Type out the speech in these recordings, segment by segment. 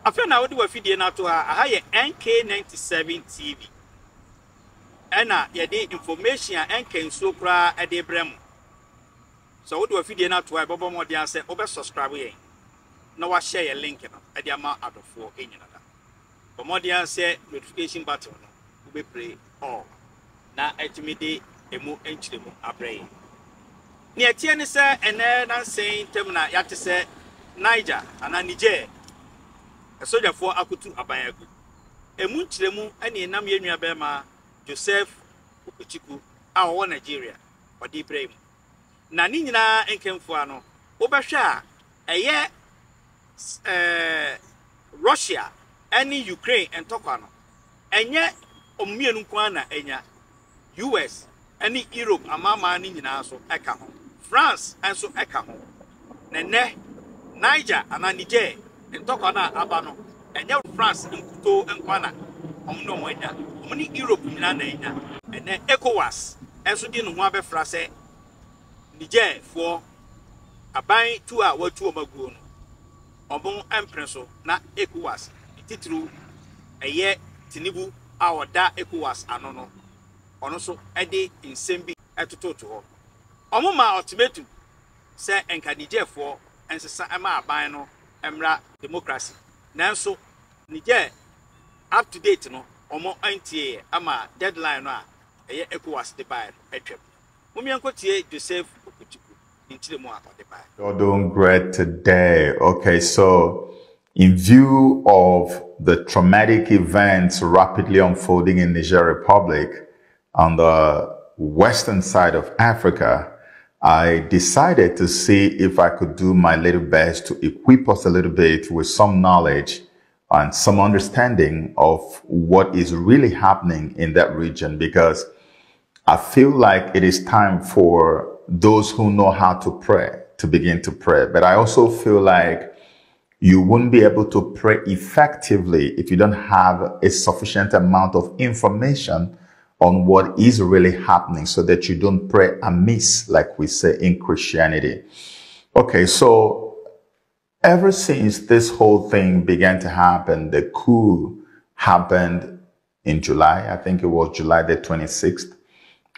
After now, we feed na to a higher NK97 TV. Ena yɛde information a NK nso kra ade brem. So what do we feed na to a bobo mo dia say obe subscribe yen. Na wa share your link no ade ama adofo enyina da. Bomo dia say notification button no we play all. Na etimide emu enchiremu abrɛ. Ni etie ne say ene na saying tem na yate say Niger ana Niger. Soldier for akutu abayagu. Emu nchiremu ene nam yenua bema Joseph Okuchiku a wo Nigeria odi Ibrahim na ni nyina enkemfo ano wo behwa eye Russia ani Ukraine entokwa no enye omienu nkwa na enya US ani Europe amama ni nyina so eka ho France enso eka ho nene Niger ana Niger entokwa na aba no enye France nkuto nkwa na omno mwenya omni Europe nyina na enya ene ECOWAS enso di no ho abefra se Niger for aban tu a watu omaguo no obon empreso na ECOWAS titru eye Tinibu a oda ECOWAS ano no ono so ede insembi etototo ho omuma ultimatum se enka Niger for ensesa ema aban no emra democracy nanso Niger up to date no omo antie ama deadline no a eye ECOWAS de buy etwem mumiankotie Joseph Okuchiku inchiremu a de buy. You're doing great today. Okay, so in view of the traumatic events rapidly unfolding in Niger Republic on the western side of Africa, I decided to see if I could do my little best to equip us a little bit with some knowledge and some understanding of what is really happening in that region, because I feel like it is time for those who know how to pray to begin to pray. But I also feel like you wouldn't be able to pray effectively if you don't have a sufficient amount of information on what is really happening, so that you don't pray amiss, like we say in Christianity. Okay, so ever since this whole thing began to happen, the coup happened in July. I think it was July the 26th.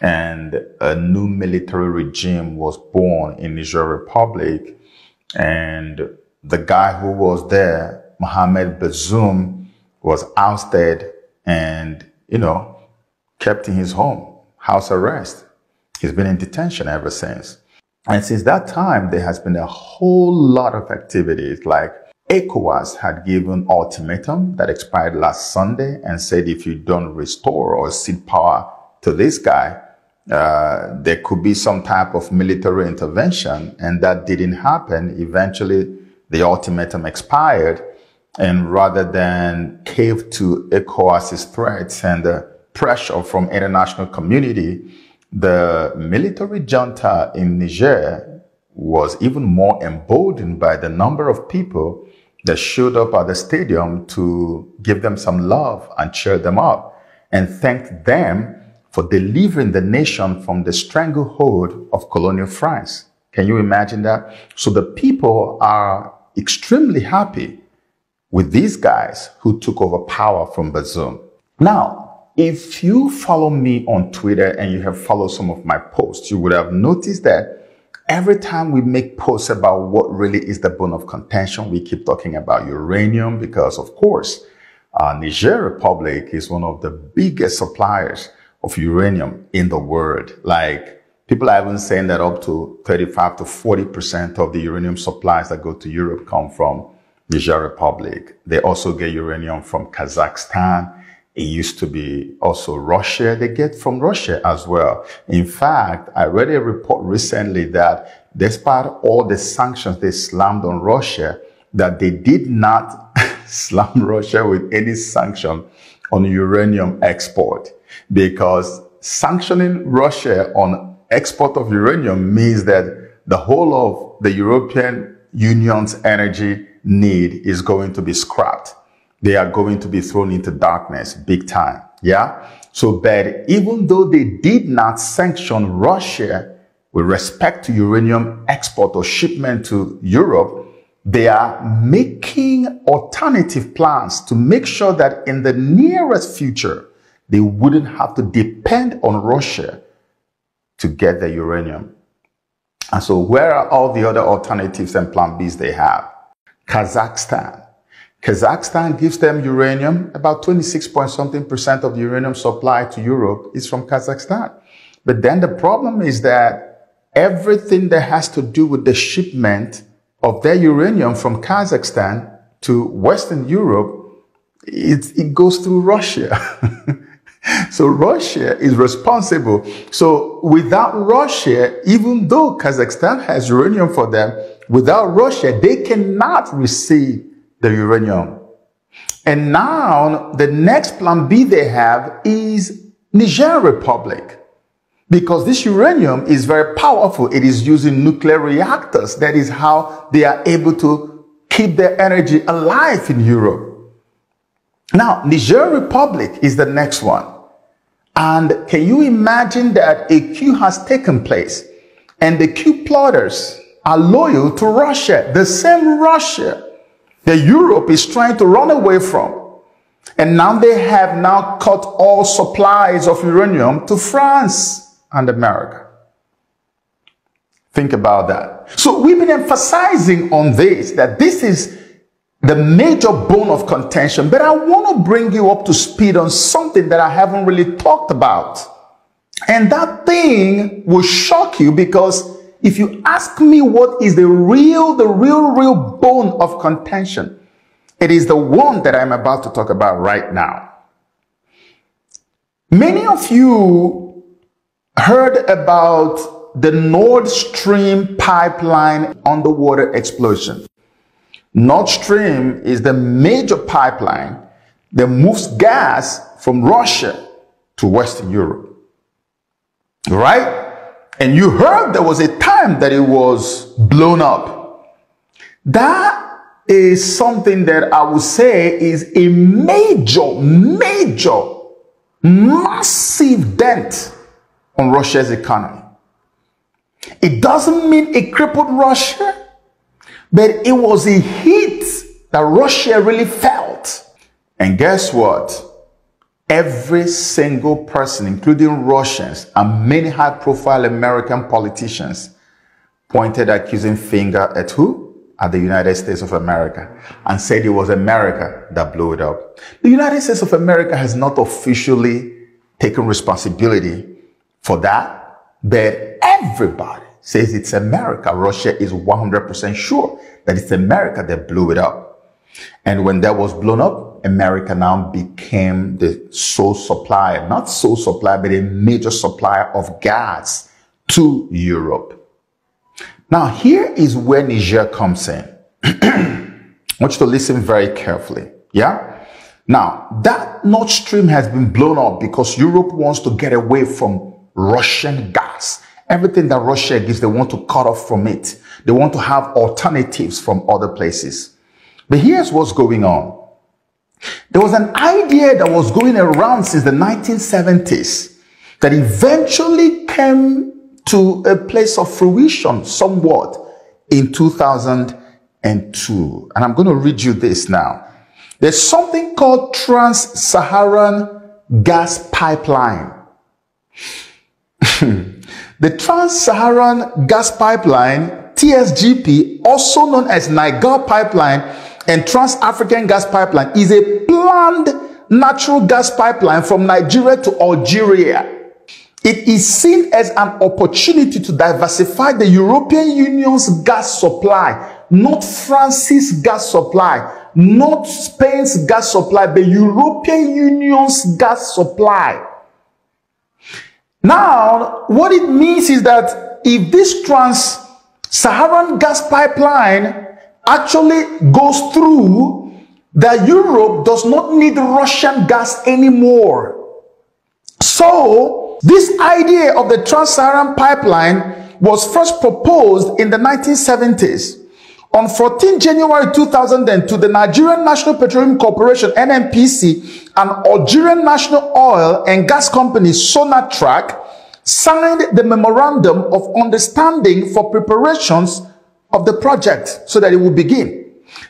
And a new military regime was born in Niger Republic. And the guy who was there, Mohamed Bazoum, was ousted and, kept in his home, house arrest. He's been in detention ever since. And since that time, there has been a whole lot of activities. Like ECOWAS had given ultimatum that expired last Sunday and said if you don't restore or cede power to this guy, there could be some type of military intervention, and that didn't happen. Eventually, the ultimatum expired, and rather than cave to ECOWAS's threats and the pressure from international community, the military junta in Niger was even more emboldened by the number of people that showed up at the stadium to give them some love and cheer them up and thanked them for delivering the nation from the stranglehold of colonial France. Can you imagine that? So the people are extremely happy with these guys who took over power from Bazoum. Now, if you follow me on Twitter and you have followed some of my posts, you would have noticed that every time we make posts about what really is the bone of contention, we keep talking about uranium because, of course, Niger Republic is one of the biggest suppliers of uranium in the world. Like, people are even saying that up to 35 to 40% of the uranium supplies that go to Europe come from Niger Republic. They also get uranium from Kazakhstan. It used to be also Russia. They get from Russia as well. In fact, I read a report recently that despite all the sanctions they slammed on Russia, that they did not slam Russia with any sanction on uranium export, because sanctioning Russia on export of uranium means that the whole of the European Union's energy need is going to be scrapped. They are going to be thrown into darkness big time. Yeah. So, but even though they did not sanction Russia with respect to uranium export or shipment to Europe, they are making alternative plans to make sure that in the nearest future, they wouldn't have to depend on Russia to get the uranium. And so where are all the other alternatives and plan Bs they have? Kazakhstan. Kazakhstan gives them uranium. About 26% of the uranium supply to Europe is from Kazakhstan. But then the problem is that everything that has to do with the shipment of their uranium from Kazakhstan to Western Europe, it goes through Russia. So Russia is responsible. So without Russia, even though Kazakhstan has uranium for them, without Russia, they cannot receive the uranium. And now the next plan B they have is Niger Republic. Because this uranium is very powerful. It is used in nuclear reactors. That is how they are able to keep their energy alive in Europe. Now, Niger Republic is the next one. And can you imagine that a coup has taken place and the coup plotters are loyal to Russia, the same Russia that Europe is trying to run away from. And now they have now cut all supplies of uranium to France and America. Think about that. So we've been emphasizing on this, that this is the major bone of contention, but I want to bring you up to speed on something that I haven't really talked about. And that thing will shock you, because if you ask me what is the real bone of contention, it is the one that I'm about to talk about right now. Many of you heard about the Nord Stream pipeline underwater explosion. Nord Stream is the major pipeline that moves gas from Russia to Western Europe. Right? And you heard there was a time that it was blown up. That is something that I would say is a massive dent on Russia's economy. It doesn't mean it crippled Russia, but it was a hit that Russia really felt. And guess what? Every single person, including Russians and many high-profile American politicians, pointed accusing finger at who? At the United States of America, and said it was America that blew it up. The United States of America has not officially taken responsibility for that, but everybody says it's America. Russia is 100% sure that it's America that blew it up. And when that was blown up, America now became the sole supplier, not sole supplier, but a major supplier of gas to Europe. Now, here is where Niger comes in. I want you to listen very carefully. Yeah? Now, that Nord Stream has been blown up because Europe wants to get away from Russian gas. Everything that Russia gives, they want to cut off from it. They want to have alternatives from other places. But here's what's going on. There was an idea that was going around since the 1970s that eventually came to a place of fruition somewhat in 2002. And I'm going to read you this now. There's something called Trans-Saharan Gas Pipeline. The Trans-Saharan Gas Pipeline, TSGP, also known as Niger Pipeline and Trans-African Gas Pipeline, is a planned natural gas pipeline from Nigeria to Algeria. It is seen as an opportunity to diversify the European Union's gas supply, not France's gas supply, not Spain's gas supply, but European Union's gas supply. Now, what it means is that if this Trans-Saharan gas pipeline actually goes through, that Europe does not need Russian gas anymore. So, this idea of the Trans-Saharan pipeline was first proposed in the 1970s. On 14 January 2002, the Nigerian National Petroleum Corporation, NNPC, and Algerian National Oil and Gas Company, Sonatrach, signed the Memorandum of Understanding for preparations of the project so that it will begin.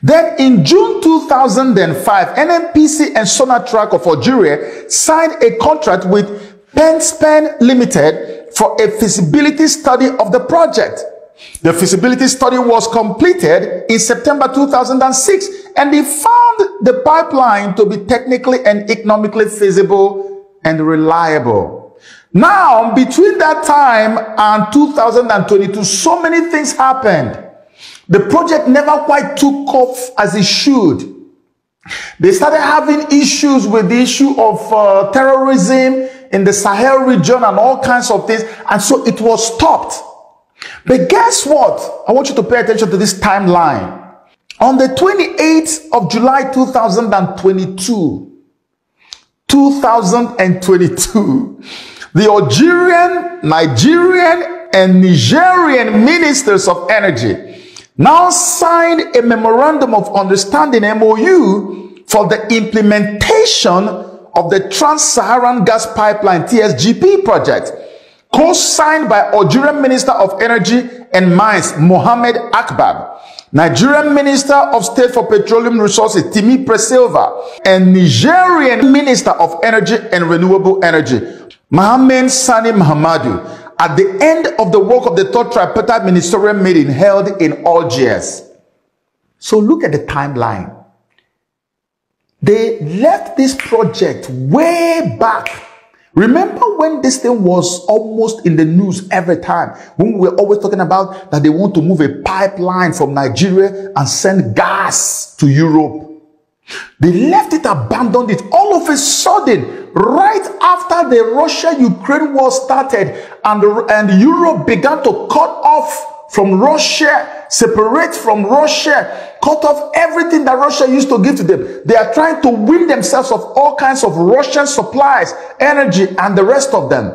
Then in June 2005, NNPC and Sonatrach of Algeria signed a contract with Penspen Limited for a feasibility study of the project. The feasibility study was completed in September 2006, and they found the pipeline to be technically and economically feasible and reliable. Now, between that time and 2022, so many things happened. The project never quite took off as it should. They started having issues with the issue of terrorism in the Sahel region and all kinds of things, and so it was stopped. But guess what? I want you to pay attention to this timeline. On the 28th of July 2022, the Algerian, Nigerian, and Nigerian ministers of energy now signed a memorandum of understanding, MOU, for the implementation of the Trans-Saharan Gas Pipeline TSGP project, co-signed by Algerian Minister of Energy and Mines Mohamed Akbab, Nigerian Minister of State for Petroleum Resources Timi Presilva, and Nigerian Minister of Energy and Renewable Energy Mohamed Sani Mahamadou, at the end of the work of the third tripartite ministerial meeting held in Algiers. So look at the timeline. They left this project way back. Remember when this thing was almost in the news every time, when we were always talking about that they want to move a pipeline from Nigeria and send gas to Europe? They left it, abandoned it. All of a sudden, right after the Russia-Ukraine war started and Europe began to cut off from Russia, separate from Russia, cut off everything that Russia used to give to them. They are trying to win themselves of all kinds of Russian supplies, energy, and the rest of them.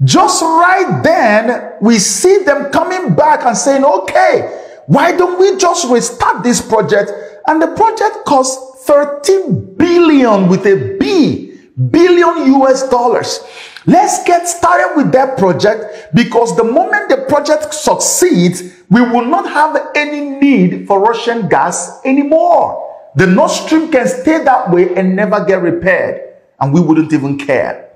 Just right then, we see them coming back and saying, okay, why don't we just restart this project? And the project cost 13 billion with a B, billion US dollars. Let's get started with that project, because the moment the project succeeds, we will not have any need for Russian gas anymore. The Nord Stream can stay that way and never get repaired, and we wouldn't even care.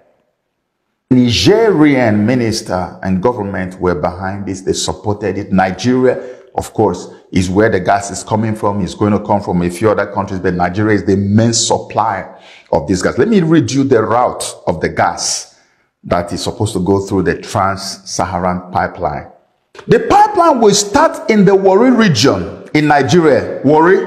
Nigerian minister and government were behind this. They supported it. Nigeria, of course, is where the gas is coming from. It's going to come from a few other countries, but Nigeria is the main supplier of this gas. Let me read you the route of the gas that is supposed to go through the Trans-Saharan pipeline. The pipeline will start in the Warri region in Nigeria. Warri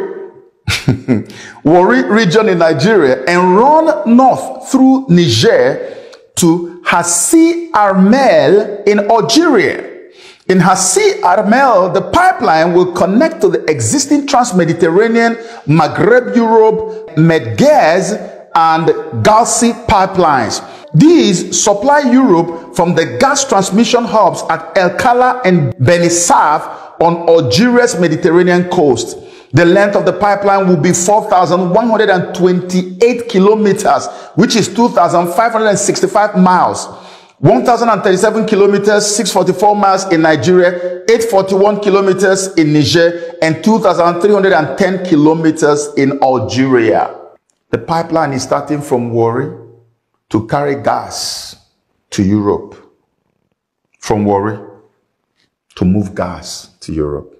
region in Nigeria, and run north through Niger to Hassi Armel in Algeria. In Hassi Armel, the pipeline will connect to the existing Trans-Mediterranean, Maghreb Europe, Medgaz, and Galsi pipelines. These supply Europe from the gas transmission hubs at El Kala and Benisaf on Algeria's Mediterranean coast. The length of the pipeline will be 4,128 kilometers, which is 2,565 miles. 1,037 kilometers, 644 miles in Nigeria, 841 kilometers in Niger, and 2,310 kilometers in Algeria. The pipeline is starting from Warri to carry gas to Europe. From Warri to move gas to Europe.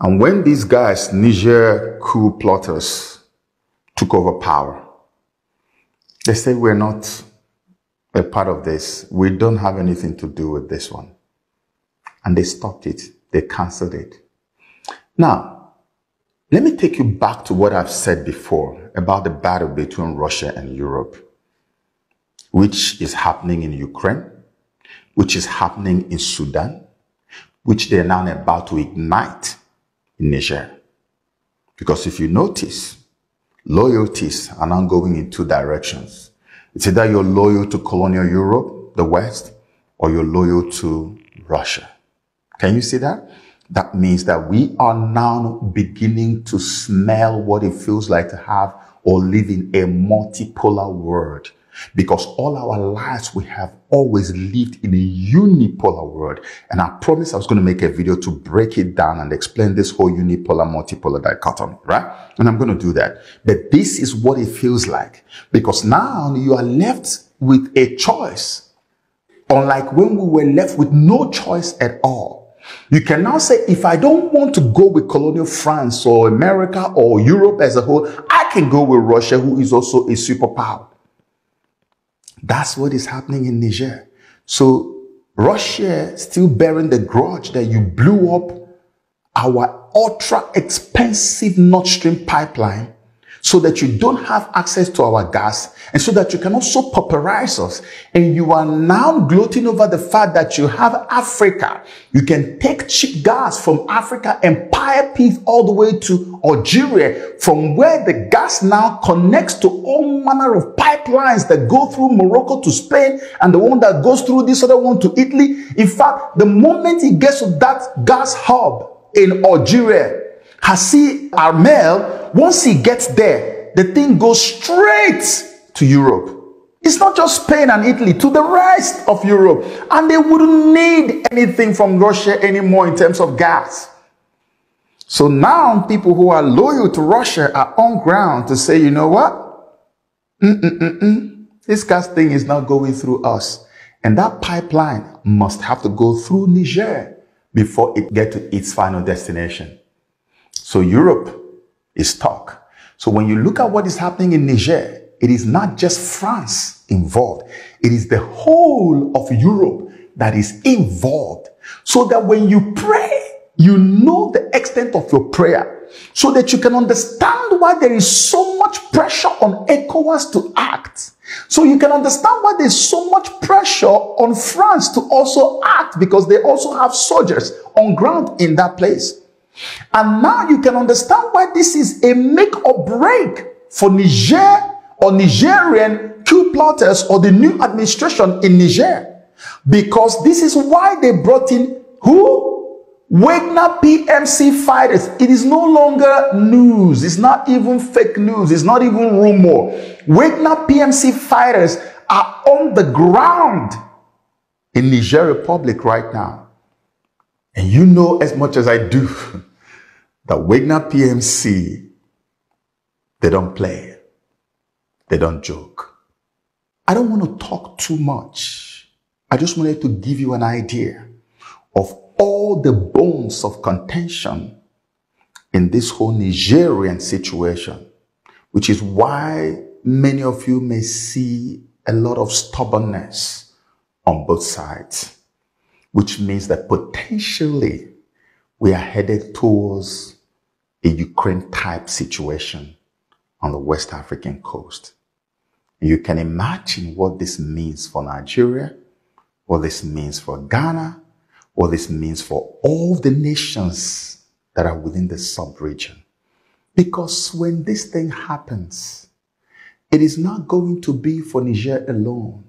And when these guys, Niger coup plotters, took over power, they said, we're not a part of this. We don't have anything to do with this one. And they stopped it. They canceled it. Now, let me take you back to what I've said before about the battle between Russia and Europe, which is happening in Ukraine, which is happening in Sudan, which they're now about to ignite in Niger. Because if you notice, loyalties are now going in two directions. It's either you're loyal to colonial Europe, the West, or you're loyal to Russia. Can you see that? That means that we are now beginning to smell what it feels like to have or live in a multipolar world. Because all our lives, we have always lived in a unipolar world. And I promised I was going to make a video to break it down and explain this whole unipolar, multipolar dichotomy, right? And I'm going to do that. But this is what it feels like. Because now you are left with a choice. Unlike when we were left with no choice at all. You can now say, if I don't want to go with colonial France or America or Europe as a whole, I can go with Russia, who is also a superpower. That's what is happening in Niger. So Russia still bearing the grudge that you blew up our ultra expensive Nord Stream pipeline so that you don't have access to our gas and so that you can also pauperize us. And you are now gloating over the fact that you have Africa. You can take cheap gas from Africa and pipe it all the way to Algeria, from where the gas now connects to all manner of pipelines that go through Morocco to Spain and the one that goes through this other one to Italy. In fact, the moment it gets to that gas hub in Algeria, Hassi Armel, once he gets there, the thing goes straight to Europe. It's not just Spain and Italy, to the rest of Europe. And they wouldn't need anything from Russia anymore in terms of gas. So now people who are loyal to Russia are on ground to say, you know what? This gas thing is not going through us. And that pipeline must have to go through Niger before it gets to its final destination. So Europe is stuck. So when you look at what is happening in Niger, it is not just France involved. It is the whole of Europe that is involved. So that when you pray, you know the extent of your prayer. So that you can understand why there is so much pressure on ECOWAS to act. So you can understand why there's so much pressure on France to also act, because they also have soldiers on ground in that place. And now you can understand why this is a make or break for Niger or Nigerian coup plotters or the new administration in Niger. Because this is why they brought in who? Wagner PMC fighters. It is no longer news. It's not even fake news. It's not even rumor. Wagner PMC fighters are on the ground in Niger Republic right now. And you know as much as I do that Wagner PMC, they don't play. They don't joke. I don't want to talk too much. I just wanted to give you an idea of all the bones of contention in this whole Nigerian situation, which is why many of you may see a lot of stubbornness on both sides, which means that potentially we are headed towards a Ukraine-type situation on the West African coast. You can imagine what this means for Nigeria, what this means for Ghana, what this means for all the nations that are within the sub-region. Because when this thing happens, it is not going to be for Niger alone.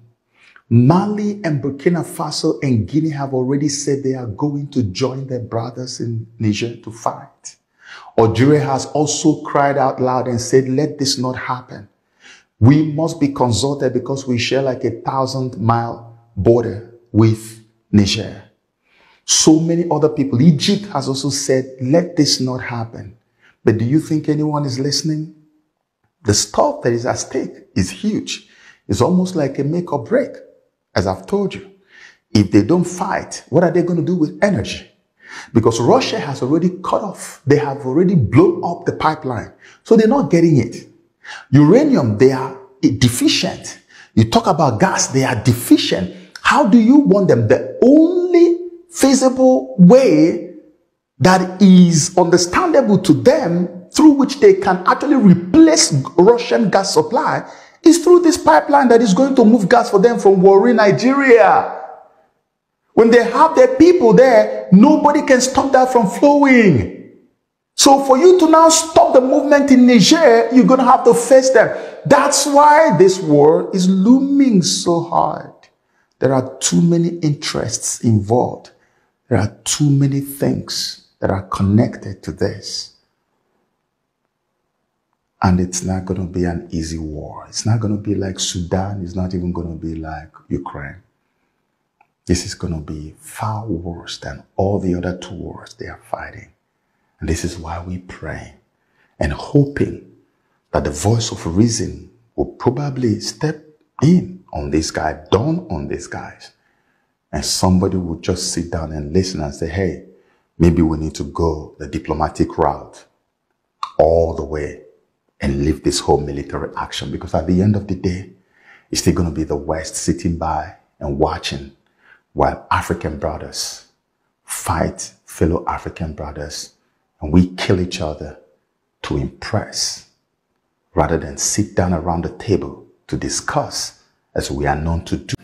Mali and Burkina Faso and Guinea have already said they are going to join their brothers in Niger to fight. Algeria has also cried out loud and said, let this not happen. We must be consulted because we share like 1,000-mile border with Niger. So many other people. Egypt has also said, let this not happen. But do you think anyone is listening? The stuff that is at stake is huge. It's almost like a make or break. As I've told you, if they don't fight, what are they going to do with energy? Because Russia has already cut off. They have already blown up the pipeline. So they're not getting it. Uranium, they are deficient. You talk about gas, they are deficient. How do you want them? The only feasible way that is understandable to them, through which they can actually replace Russian gas supply, is through this pipeline that is going to move gas for them from Warri, Nigeria. When they have their people there, nobody can stop that from flowing. So for you to now stop the movement in Niger, you're going to have to face them. That's why this war is looming so hard. There are too many interests involved. There are too many things that are connected to this. And it's not going to be an easy war. It's not going to be like Sudan. It's not even going to be like Ukraine. This is going to be far worse than all the other 2 wars they are fighting. And this is why we pray and hoping that the voice of reason will probably step in on this guy, dawn on these guys. And somebody will just sit down and listen and say, hey, maybe we need to go the diplomatic route all the way and leave this whole military action. Because at the end of the day, it's still going to be the West sitting by and watching while African brothers fight fellow African brothers and we kill each other to impress rather than sit down around the table to discuss as we are known to do.